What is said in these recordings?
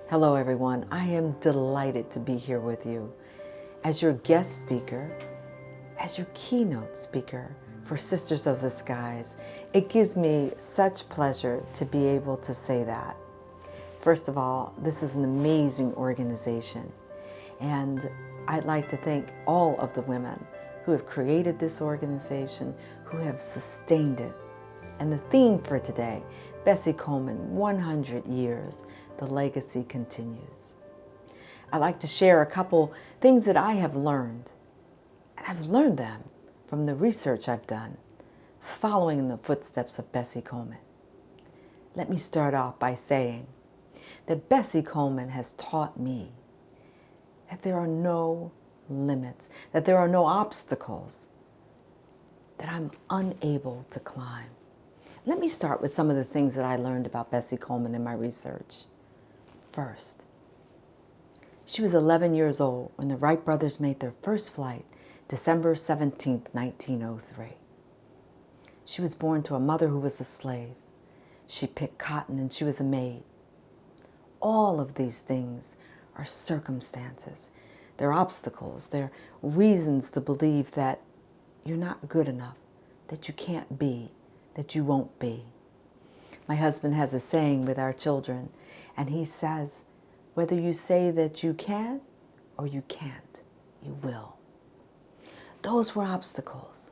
Hello everyone, I am delighted to be here with you as your guest speaker, as your keynote speaker for Sisters of the Skies. It gives me such pleasure to be able to say that. First of all, this is an amazing organization, and I'd like to thank all of the women who have created this organization, who have sustained it. And the theme for today, Bessie Coleman, 100 years, the legacy continues. I'd like to share a couple things that I have learned. And I've learned them from the research I've done, following in the footsteps of Bessie Coleman. Let me start off by saying that Bessie Coleman has taught me that there are no limits, that there are no obstacles that I'm unable to climb. Let me start with some of the things that I learned about Bessie Coleman in my research. First, she was 11 years old when the Wright brothers made their first flight, December 17, 1903. She was born to a mother who was a slave. She picked cotton and she was a maid. All of these things are circumstances. They're obstacles. They're reasons to believe that you're not good enough, that you can't be, that you won't be. My husband has a saying with our children, and he says, whether you say that you can or you can't, you will. Those were obstacles.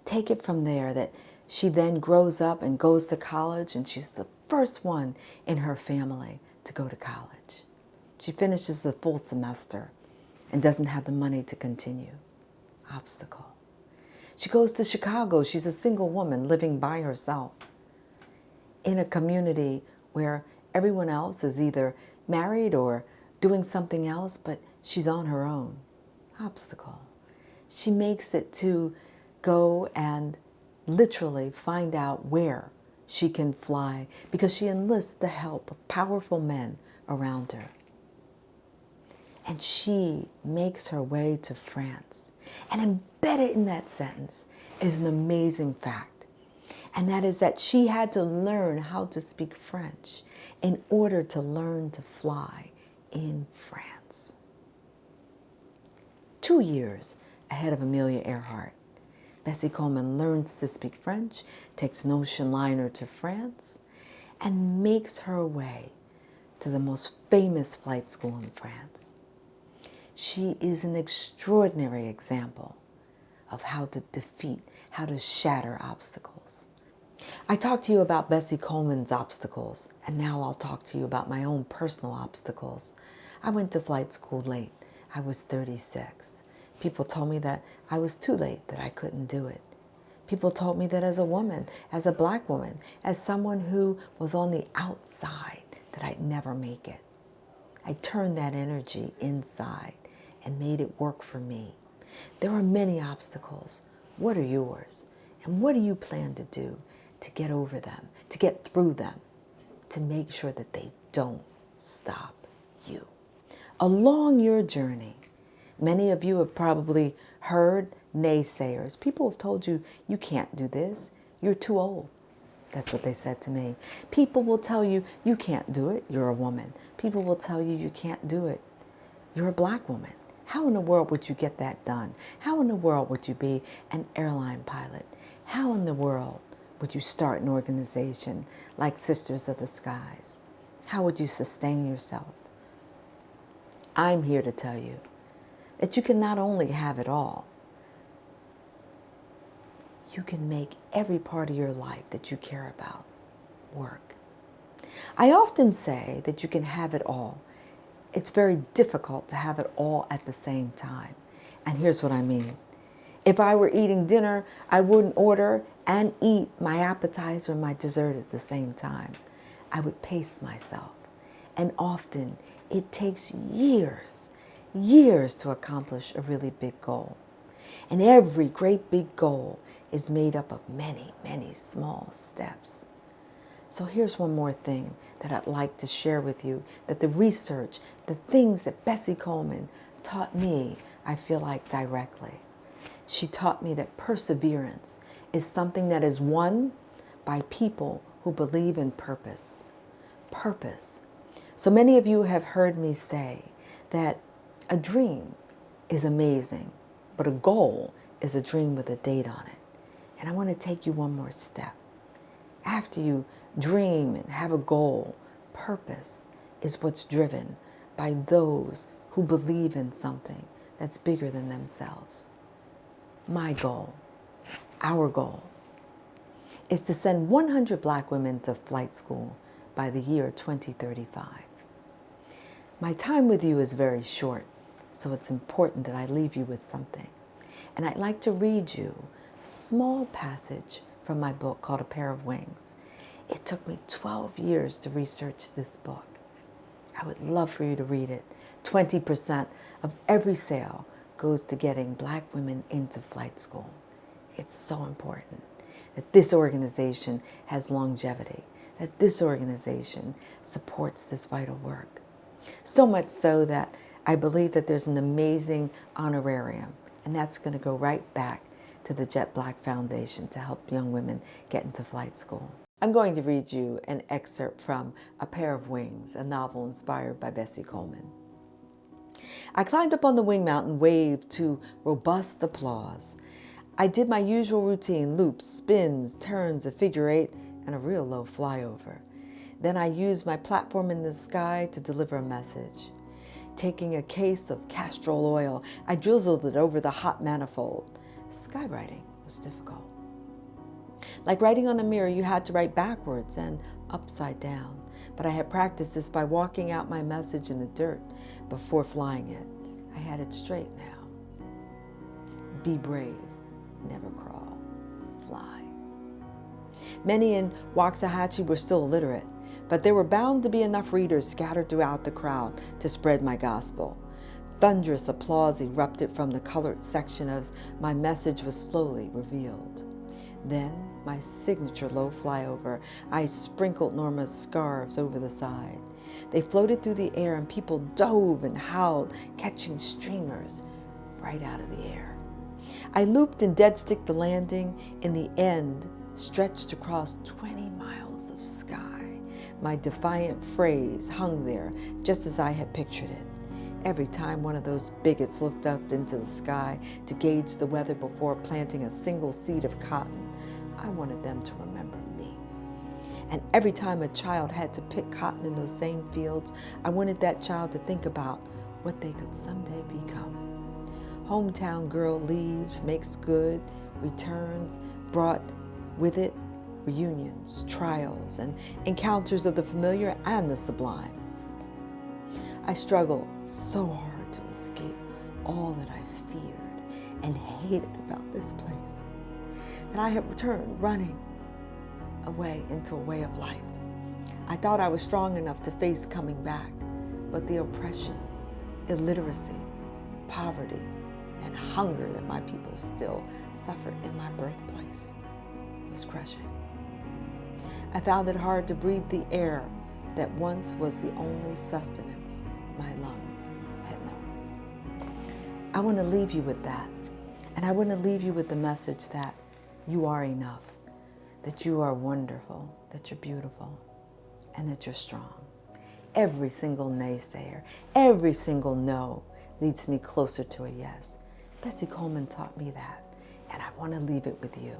Take it from there that she then grows up and goes to college, and she's the first one in her family to go to college. She finishes the full semester and doesn't have the money to continue. Obstacle. She goes to Chicago. She's a single woman living by herself in a community where everyone else is either married or doing something else, but she's on her own. Obstacle. She makes it to go and literally find out where she can fly because she enlists the help of powerful men around her. And she makes her way to France. And embedded in that sentence is an amazing fact. And that is that she had to learn how to speak French in order to learn to fly in France. 2 years ahead of Amelia Earhart, Bessie Coleman learns to speak French, takes an ocean liner to France, and makes her way to the most famous flight school in France. She is an extraordinary example of how to defeat, how to shatter obstacles. I talked to you about Bessie Coleman's obstacles, and now I'll talk to you about my own personal obstacles. I went to flight school late. I was 36. People told me that I was too late, that I couldn't do it. People told me that as a woman, as a black woman, as someone who was on the outside, that I'd never make it. I turned that energy inside and made it work for me. There are many obstacles. What are yours? And what do you plan to do to get over them, to get through them, to make sure that they don't stop you? Along your journey, many of you have probably heard naysayers. People have told you, you can't do this, you're too old. That's what they said to me. People will tell you, you can't do it, you're a woman. People will tell you, you can't do it, you're a black woman. How in the world would you get that done? How in the world would you be an airline pilot? How in the world would you start an organization like Sisters of the Skies? How would you sustain yourself? I'm here to tell you that you can not only have it all, you can make every part of your life that you care about work. I often say that you can have it all. It's very difficult to have it all at the same time. And here's what I mean. If I were eating dinner, I wouldn't order and eat my appetizer and my dessert at the same time. I would pace myself. And often it takes years to accomplish a really big goal. And every great big goal is made up of many, many small steps. So here's one more thing that I'd like to share with you, that the research, the things that Bessie Coleman taught me, I feel like directly. She taught me that perseverance is something that is won by people who believe in purpose. Purpose. So many of you have heard me say that a dream is amazing, but a goal is a dream with a date on it. And I want to take you one more step. After you dream and have a goal, purpose is what's driven by those who believe in something that's bigger than themselves. My goal, our goal, is to send 100 Black women to flight school by the year 2035. My time with you is very short, so it's important that I leave you with something. And I'd like to read you a small passage from my book called A Pair of Wings. It took me 12 years to research this book. I would love for you to read it. 20% of every sale goes to getting Black women into flight school. It's so important that this organization has longevity, that this organization supports this vital work. So much so that I believe that there's an amazing honorarium, and that's going to go right back to the Jet Black Foundation to help young women get into flight school. I'm going to read you an excerpt from A Pair of Wings, a novel inspired by Bessie Coleman. I climbed up on the wing mount and waved to robust applause. I did my usual routine, loops, spins, turns, a figure eight, and a real low flyover. Then I used my platform in the sky to deliver a message. Taking a case of castor oil, I drizzled it over the hot manifold. Skywriting was difficult. Like writing on a mirror, you had to write backwards and upside down. But I had practiced this by walking out my message in the dirt before flying it. I had it straight now. Be brave, never crawl, fly. Many in Waxahachie were still illiterate, but there were bound to be enough readers scattered throughout the crowd to spread my gospel. Thunderous applause erupted from the colored section as my message was slowly revealed. Then, my signature low flyover, I sprinkled Norma's scarves over the side. They floated through the air and people dove and howled, catching streamers right out of the air. I looped and dead-sticked the landing. In the end, stretched across 20 miles of sky. My defiant phrase hung there just as I had pictured it. Every time one of those bigots looked up into the sky to gauge the weather before planting a single seed of cotton, I wanted them to remember me. And every time a child had to pick cotton in those same fields, I wanted that child to think about what they could someday become. Hometown girl leaves, makes good, returns, brought with it reunions, trials, and encounters of the familiar and the sublime. I struggled so hard to escape all that I feared and hated about this place, that I had returned running away into a way of life. I thought I was strong enough to face coming back, but the oppression, illiteracy, poverty, and hunger that my people still suffered in my birthplace was crushing. I found it hard to breathe the air that once was the only sustenance my lungs had known. I want to leave you with that. And I want to leave you with the message that you are enough, that you are wonderful, that you're beautiful, and that you're strong. Every single naysayer, every single no leads me closer to a yes. Bessie Coleman taught me that, and I want to leave it with you.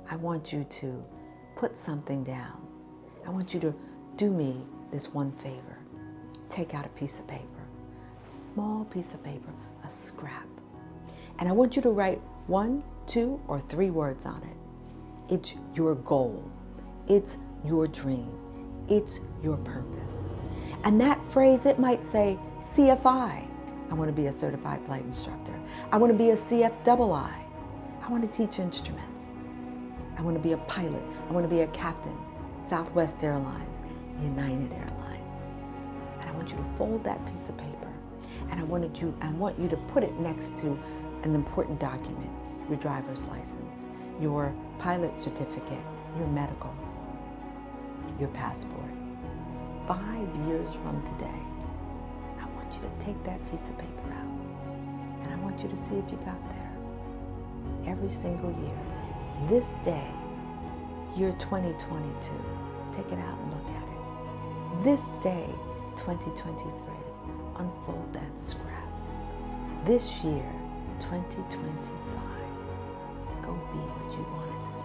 I want you to put something down. I want you to do me this one favor. Take out a piece of paper, a small piece of paper, a scrap. And I want you to write 1, 2, or 3 words on it. It's your goal. It's your dream. It's your purpose. And that phrase, it might say CFI. I want to be a certified flight instructor. I want to be a CFII. I want to teach instruments. I want to be a pilot. I want to be a captain. Southwest Airlines, United Airlines. And I want you to fold that piece of paper, and I want you to put it next to an important document, your driver's license, your pilot certificate, your medical, your passport. 5 years from today, I want you to take that piece of paper out, and I want you to see if you got there. Every single year, this day, year 2022, take it out and look at it. This day, 2023, unfold that scrap. This year, 2025, go be what you want it to be.